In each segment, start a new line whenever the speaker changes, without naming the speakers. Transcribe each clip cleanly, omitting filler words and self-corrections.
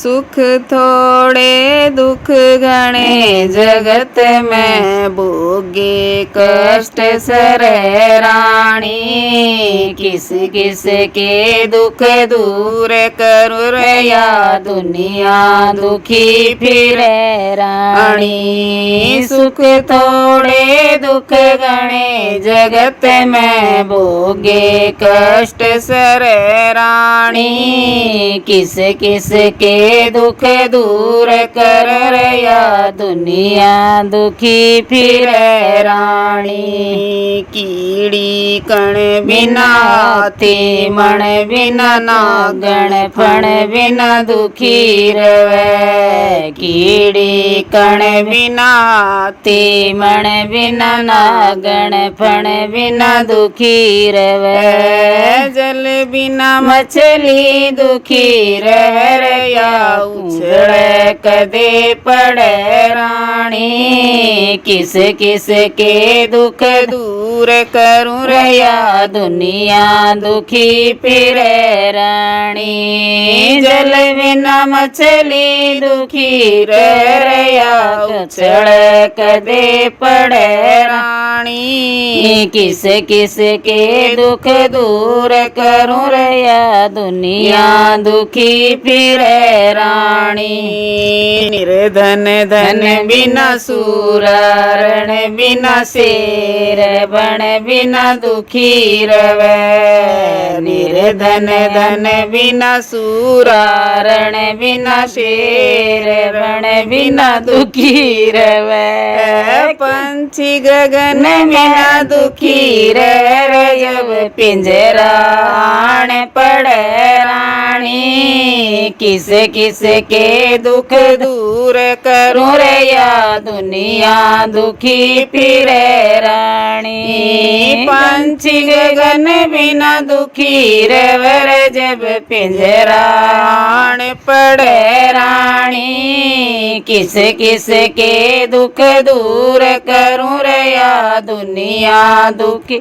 सुख थोड़े दुख घणे जगत में भोगे कष्ट सरे रानी। किस किस के दुख दूर करूँ या दुनिया दुखी फिरे रानी। सुख थोड़े दुख घणे जगत में भोगे कष्ट सरे रानी। किस किस के दुख दूर कर या दुनिया दुखी फिरे रानी। कीड़ी कण बिना हाथी मण बिना नागण फण बिना दुखी रवे। कीड़ी कण बिना हाथी मण बिना नागण फण बिना दुखी रवे। जल बिना मछली दुखी रह या उछले कदे पड़े रानी। किस किस के दुख दूर करूँ रया दुनिया दुखी फिरे रानी। जल बिना मछली दुखी रया उछले कदे पड़े रानी। किस किस के दुख दूर करूँ रया दुनिया दुखी फिरे रानी। निर्धन धन बिना सूर रण बिना शेर बण बिना दुखी रवे। निर्धन धन बिना सूर रण बिना शेर बण बिना दुखी रवे। पंछी गगन बिना दुखी रहे जब पिंजरा आन पड़े रानी। किस किस के दुख दूर करूँ रे या दुनिया दुखी फिरे रानी। पंछी गगन बिना दुखी रहे जब पिंजरा आन पड़े रानी। किस किस के दुख दूर करूँ रे या दुनिया दुखी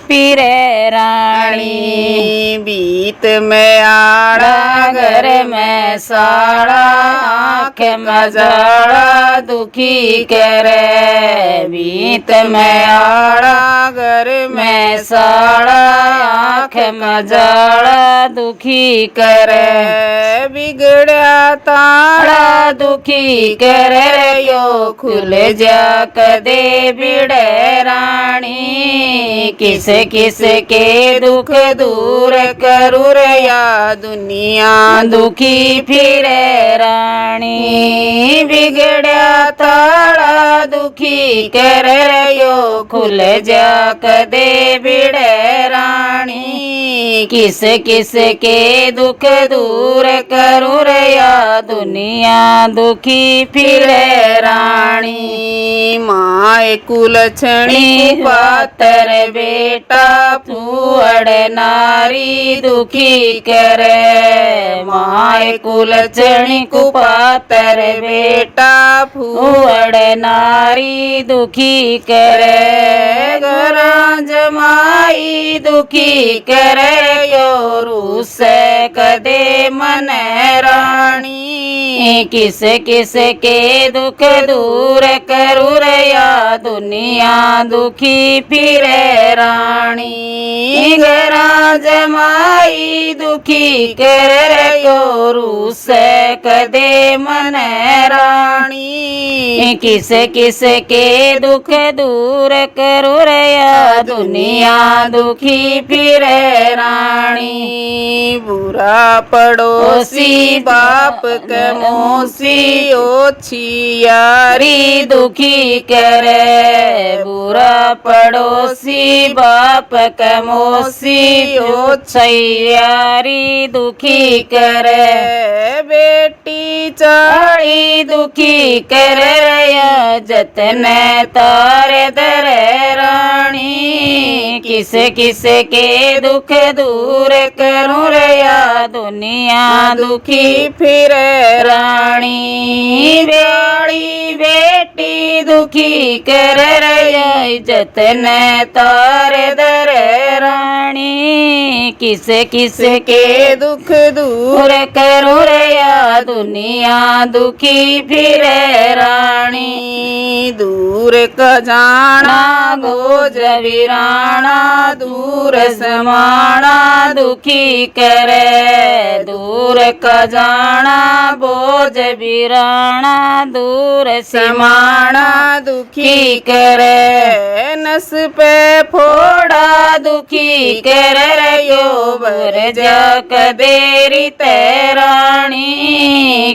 फिरे रानी। बीत में आड़ा घर में साड़ा आँख में जाड़ा दुखी करे। बीत में आड़ा घर में साड़ा आँख में जाड़ा दुखी करे। बिगड़ा ताड़ा दुखी करे यो खुल जा कदे बिड़े रानी। किस किस के दुख दूर करूँ या दुनिया दुखी फिरे रानी। बिगड़ा ताड़ा दुखी करे यो खुल जा कदे बिड़े रानी। किस किस के दुख दूर करूँ या दुनिया दुखी फिरे रानी। माए कुलछणी पातर बेटा फूअड़ नारी दुखी करे। माए कुलछणी कुपातर बेटा फूअड़ नारी दुखी करे। घरा जमाई दुखी करे यो रूस कदे मन रानी। किस किस के दुख दूर करूँ या दुनिया दुखी फिरे रानी। घरा जमाई दुखी कर यो रूस कदे मन रानी। किस किस के दुख दूर करूँ या दुनिया दुखी फिरे रानी। बुरा पड़ोसी बाप के मौसी ओछी यारी दुखी करे। बुरा पड़ोसी बाप के मौसी ओछी यारी दुखी करे। बेटी चाड़ी दुखी करे या जतन तार दर रानी। किस किस के दुख दूर करूँ या दुनिया दुखी फिरे रानी। ब्याड़ी बेटी दुखी कर जतन तार दर रानी। किस किस के दुख दूर करूँ या दुनिया दुखी फिरे रानी।
दूर क जाना
बोझ वीराना दूर समाना दुखी करे। दूर क जाना बोझ वीराना दूर समाना
दुखी
करे।
नस पे
फोड़ा दुखी कर रयो बर जक देरी तैरानी।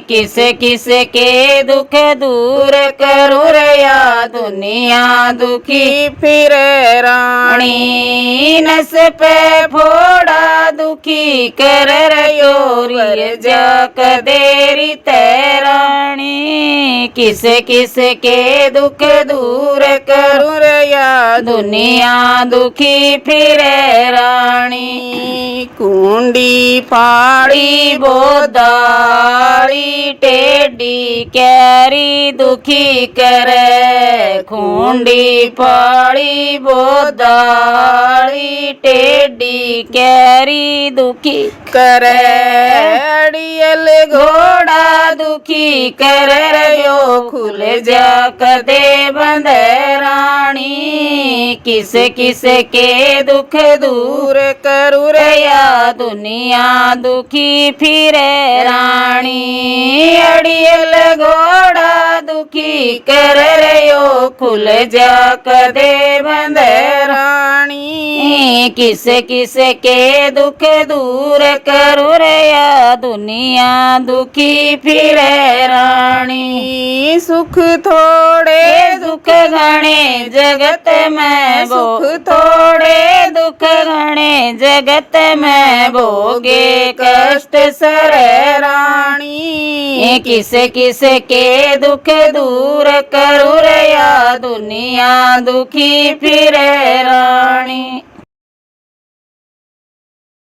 किस किस के दुख दूर करू रया दुनिया दुखी
फिरे
रानी। नस पे फोड़ा दुखी कर रयो बर जक देरी तैरानी। किस किस के दुख दूर करू
रया
दुनिया दुखी फिरे रानी।
कुंडी फाड़ी
बोदारी टेढ़ी कैरी दुखी करे। खूंडी फाड़ी बोदारी टेढ़ी कैरी दुखी
करे। अड़ियल
घोड़ा दुखी कर रयो खुल जा कदे बंद रानी। किस किस के दुख दूर
करू
रया दुनिया दुखी फिरे रानी। अड़ियल घोड़ा दुखी कर रयो खुल जा कदे बंद
रानी।
किस किस के दुख दूर करू रया दुनिया दुखी फिरे रानी।
सुख थोड़े
दुख घणे जगत में
सुख
थोड़े दुख घणे जगत में भोगे कष्ट सर
रानी।
किस किस के दुख दूर करू रया दुनिया दुखी फिरे रानी।